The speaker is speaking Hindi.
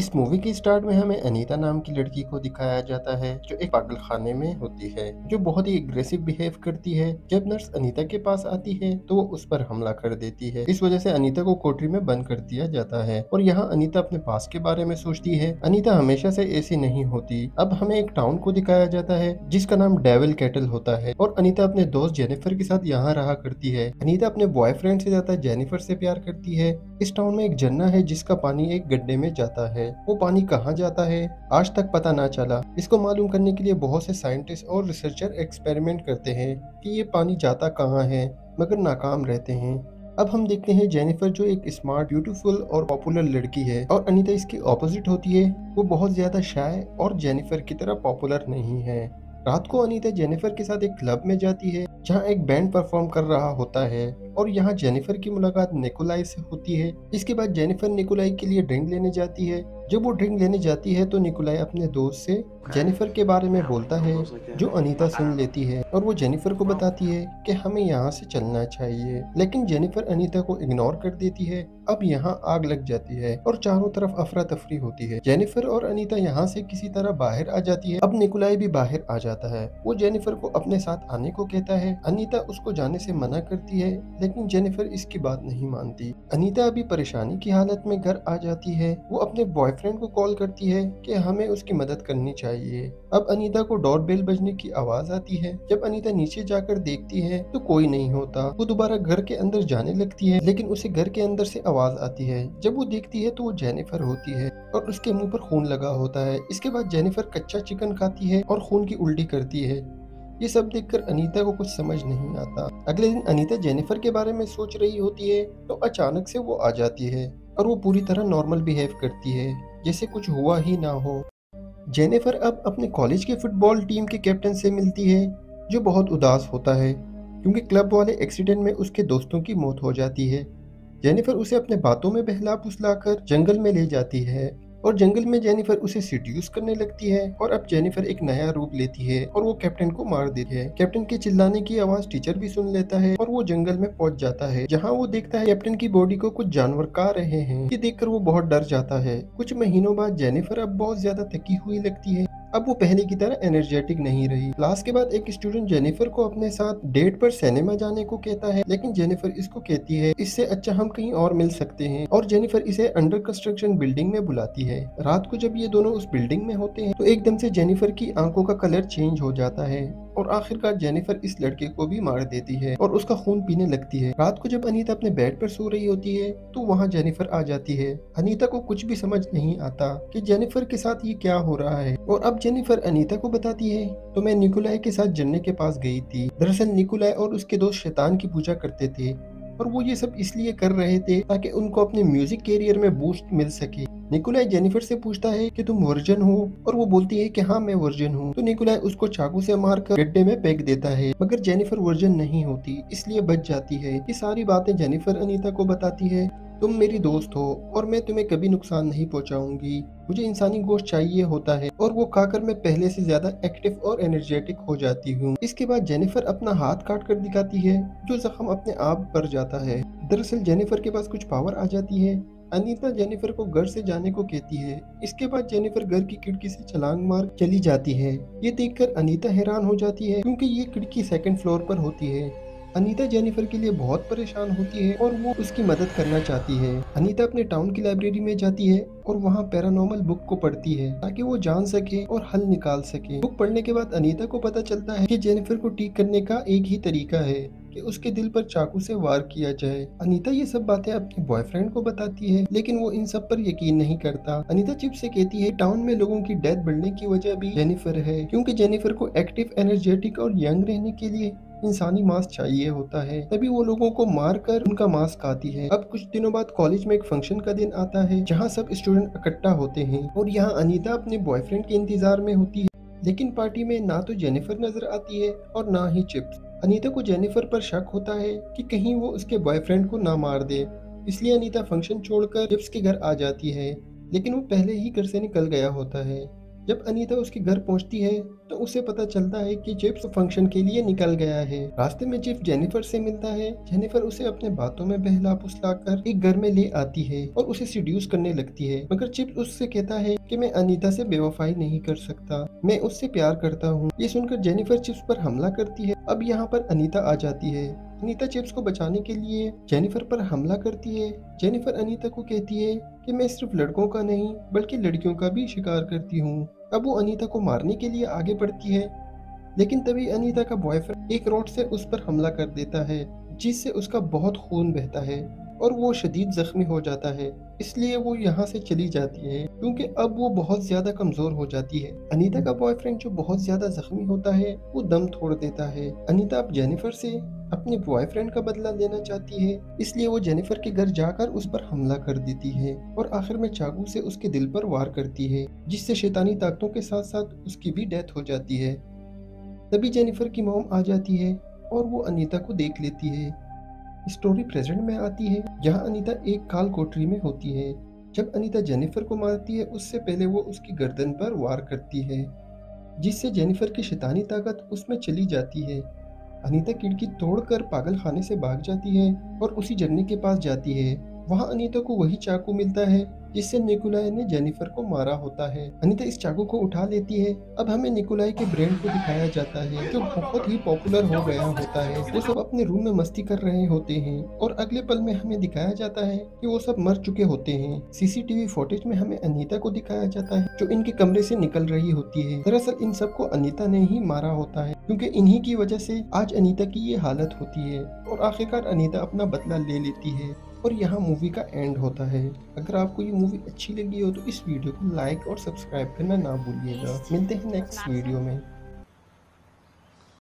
इस मूवी के स्टार्ट में हमें अनीता नाम की लड़की को दिखाया जाता है जो एक पागल खाने में होती है, जो बहुत ही एग्रेसिव बिहेव करती है। जब नर्स अनीता के पास आती है तो वो उस पर हमला कर देती है। इस वजह से अनीता को कोठरी में बंद कर दिया जाता है और यहाँ अनीता अपने पास के बारे में सोचती है। अनीता हमेशा से ऐसी नहीं होती। अब हमें एक टाउन को दिखाया जाता है जिसका नाम डेविल कैटल होता है और अनीता अपने दोस्त जेनिफर के साथ यहाँ रहा करती है। अनीता अपने बॉयफ्रेंड से ज्यादा जेनिफर से प्यार करती है। इस टाउन में एक झरना है जिसका पानी एक गड्ढे में जाता है। वो पानी कहाँ जाता है आज तक पता ना चला। इसको मालूम करने के लिए बहुत से साइंटिस्ट और रिसर्चर एक्सपेरिमेंट करते हैं कि ये पानी जाता कहाँ है, मगर नाकाम रहते हैं। अब हम देखते हैं जेनिफर जो एक स्मार्ट, ब्यूटीफुल और पॉपुलर लड़की है और अनीता इसकी ऑपोजिट होती है। वो बहुत ज्यादा शाय और जेनिफर की तरह पॉपुलर नहीं है। रात को अनीता जेनिफर के साथ एक क्लब में जाती है जहां एक बैंड परफॉर्म कर रहा होता है और यहाँ जेनिफर की मुलाकात निकोलाई से होती है। इसके बाद जेनिफर निकोलाई के लिए ड्रिंक लेने जाती है। जब वो ड्रिंक लेने जाती है तो निकोलाई अपने दोस्त से जेनिफर के बारे में बोलता है जो अनीता सुन लेती है और वो जेनिफर को बताती है कि हमें यहाँ से चलना चाहिए, लेकिन जेनिफर अनीता को इग्नोर कर देती है। अब यहाँ आग लग जाती है और चारों तरफ अफरा तफरी होती है। जेनिफर और अनीता यहाँ से किसी तरह बाहर आ जाती है। अब निकोलाई भी बाहर आ जाता है। वो जेनिफर को अपने साथ आने को कहता है। अनीता उसको जाने से मना करती है लेकिन जेनिफर इसकी बात नहीं मानती। अनीता अभी परेशानी की हालत में घर आ जाती है। वो अपने बॉयफ्रेंड को कॉल करती है कि हमें उसकी मदद करनी चाहिए। अब अनीता को डोरबेल बजने की आवाज आती है। जब अनीता नीचे जाकर देखती है तो कोई नहीं होता। वो दोबारा घर के अंदर जाने लगती है लेकिन उसे घर के अंदर से आवाज आती है। जब वो देखती है तो वो जेनिफर होती है और उसके मुंह पर खून लगा होता है। इसके बाद जेनिफर कच्चा चिकन खाती है और खून की उल्टी करती है। ये सब देखकर अनीता को कुछ समझ नहीं आता। अगले दिन अनीता जेनिफर के बारे में सोच रही होती है तो अचानक से वो आ जाती है और वो पूरी तरह नॉर्मल बिहेव करती है जैसे कुछ हुआ ही ना हो। जेनिफर अब अपने कॉलेज के फुटबॉल टीम के कैप्टन से मिलती है जो बहुत उदास होता है क्योंकि क्लब वाले एक्सीडेंट में उसके दोस्तों की मौत हो जाती है। जेनिफर उसे अपने बातों में बहला फुसलाकर जंगल में ले जाती है और जंगल में जेनिफर उसे सिड्यूस करने लगती है और अब जेनिफर एक नया रूप लेती है और वो कैप्टन को मार देती है। कैप्टन के चिल्लाने की आवाज टीचर भी सुन लेता है और वो जंगल में पहुंच जाता है जहां वो देखता है कैप्टन की बॉडी को कुछ जानवर खा रहे हैं। ये देखकर वो बहुत डर जाता है। कुछ महीनों बाद जेनिफर अब बहुत ज्यादा थकी हुई लगती है। अब वो पहले की तरह एनर्जेटिक नहीं रही। क्लास के बाद एक स्टूडेंट जेनिफर को अपने साथ डेट पर सिनेमा जाने को कहता है लेकिन जेनिफर इसको कहती है इससे अच्छा हम कहीं और मिल सकते हैं और जेनिफर इसे अंडर कंस्ट्रक्शन बिल्डिंग में बुलाती है। रात को जब ये दोनों उस बिल्डिंग में होते हैं तो एकदम से जेनिफर की आंखों का कलर चेंज हो जाता है और आखिरकार जेनिफर इस लड़के को भी मार देती है और उसका खून पीने लगती है। रात को जब अनीता अपने बेड पर सो रही होती है तो वहाँ जेनिफर आ जाती है। अनीता को कुछ भी समझ नहीं आता कि जेनिफर के साथ ये क्या हो रहा है और अब जेनिफर अनीता को बताती है तो मैं निकोलाई के साथ झरने के पास गई थी। दरअसल निकोलाई और उसके दोस्त शैतान की पूजा करते थे और वो ये सब इसलिए कर रहे थे ताकि उनको अपने म्यूजिक कैरियर में बूस्ट मिल सके। निकोलाई जेनिफर से पूछता है कि तुम वर्जिन हो और वो बोलती है कि हाँ मैं वर्जिन हूँ। तो निकोलाई उसको चाकू से मारकर गड्ढे में फेंक देता है मगर जेनिफर वर्जिन नहीं होती इसलिए बच जाती है। ये सारी बातें जेनिफर अनीता को बताती है तुम मेरी दोस्त हो और मैं तुम्हें कभी नुकसान नहीं पहुंचाऊंगी। मुझे इंसानी गोश्त चाहिए होता है और वो खाकर मैं पहले से ज्यादा एक्टिव और एनर्जेटिक हो जाती हूँ। इसके बाद जेनिफर अपना हाथ काट कर दिखाती है जो जख्म अपने आप भर जाता है। दरअसल जेनिफर के पास कुछ पावर आ जाती है। अनीता जेनिफर को घर से जाने को कहती है। इसके बाद जेनिफर घर की खिड़की से छलांग मार चली जाती है। ये देखकर अनीता हैरान हो जाती है क्योंकि ये खिड़की सेकंड फ्लोर पर होती है। अनीता जेनिफर के लिए बहुत परेशान होती है और वो उसकी मदद करना चाहती है। अनीता अपने टाउन की लाइब्रेरी में जाती है और वहाँ पैरानॉर्मल बुक को पढ़ती है ताकि वो जान सके और हल निकाल सके। बुक पढ़ने के बाद अनीता को पता चलता है कि जेनिफर को ठीक करने का एक ही तरीका है कि उसके दिल पर चाकू से वार किया जाए। अनीता ये सब बातें अपने बॉयफ्रेंड को बताती है लेकिन वो इन सब पर यकीन नहीं करता। अनीता चिप से कहती है टाउन में लोगों की डेथ बढ़ने की वजह भी जेनिफर है क्योंकि जेनिफर को एक्टिव, एनर्जेटिक और यंग रहने के लिए इंसानी मांस चाहिए होता है, तभी वो लोगों को मार कर उनका मांस खाती है। अब कुछ दिनों बाद कॉलेज में एक फंक्शन का दिन आता है जहाँ सब स्टूडेंट इकट्ठा होते हैं और यहाँ अनीता अपने बॉयफ्रेंड के इंतजार में होती है लेकिन पार्टी में ना तो जेनिफर नजर आती है और ना ही चिप्स। अनीता को जेनिफर पर शक होता है कि कहीं वो उसके बॉयफ्रेंड को ना मार दे, इसलिए अनीता फंक्शन छोड़कर चिप्स के घर आ जाती है लेकिन वो पहले ही घर से निकल गया होता है। जब अनीता उसके घर पहुंचती है तो उसे पता चलता है कि जेम्स फंक्शन के लिए निकल गया है। रास्ते में जेफ जेनिफर से मिलता है। जेनिफर उसे अपने बातों में बहला फुसलाकर एक घर में ले आती है और उसे सीड्यूस करने लगती है, मगर चिप्स उससे कहता है कि मैं अनीता से बेवफाई नहीं कर सकता, मैं उससे प्यार करता हूँ। ये सुनकर जेनिफर चिप्स पर हमला करती है। अब यहाँ पर अनीता आ जाती है। अनीता चिप्स को बचाने के लिए जेनिफर पर हमला करती है। जेनिफर अनीता को कहती है कि मैं सिर्फ लड़कों का नहीं बल्कि लड़कियों का भी शिकार करती हूँ। अब वो अनीता को मारने के लिए आगे बढ़ती है, लेकिन तभी अनीता का बॉयफ्रेंड एक रॉड से उस पर हमला कर देता है, जिससे उसका बहुत खून बहता है और वो शदीद जख्मी हो जाता है। इसलिए वो यहाँ से चली जाती है क्योंकि अब वो बहुत ज्यादा कमजोर हो जाती है। अनीता का बॉयफ्रेंड जो बहुत ज्यादा जख्मी होता है वो दम तोड़ देता है। अनीता अब जेनिफर से अपने बॉयफ्रेंड का बदला लेना चाहती है, इसलिए वो जेनिफर के घर जाकर उस पर हमला कर देती है और आखिर में चाकू से उसके दिल पर वार करती है, जिससे शैतानी ताकतों के साथ साथ उसकी भी डेथ हो जाती है। तभी जेनिफर की मॉम आ जाती है और वो अनीता को देख लेती है। स्टोरी प्रेजेंट में आती है जहां अनीता एक काल कोठरी में होती है। जब अनीता जेनिफर को मारती है उससे पहले वो उसकी गर्दन पर वार करती है, जिससे जेनिफर की शैतानी ताकत उसमें चली जाती है। अनीता खिड़की तोड़कर पागल खाने से भाग जाती है और उसी झरने के पास जाती है। वहां अनीता को वही चाकू मिलता है जिससे निकोलाई ने जेनिफर को मारा होता है। अनीता इस चाकू को उठा लेती है। अब हमें निकोलाई के ब्रेन को दिखाया जाता है जो बहुत ही पॉपुलर हो गया होता है। वो सब अपने रूम में मस्ती कर रहे होते हैं और अगले पल में हमें दिखाया जाता है कि वो सब मर चुके होते हैं। सीसीटीवी फुटेज में हमें अनीता को दिखाया जाता है जो इनके कमरे से निकल रही होती है। दरअसल इन सबको अनीता ने ही मारा होता है क्योंकि इन्हीं की वजह से आज अनीता की ये हालत होती है और आखिरकार अनीता अपना बदला ले लेती है और यहाँ मूवी का एंड होता है। अगर आपको ये मूवी अच्छी लगी हो तो इस वीडियो को लाइक और सब्सक्राइब करना ना भूलिएगा। मिलते हैं नेक्स्ट वीडियो में।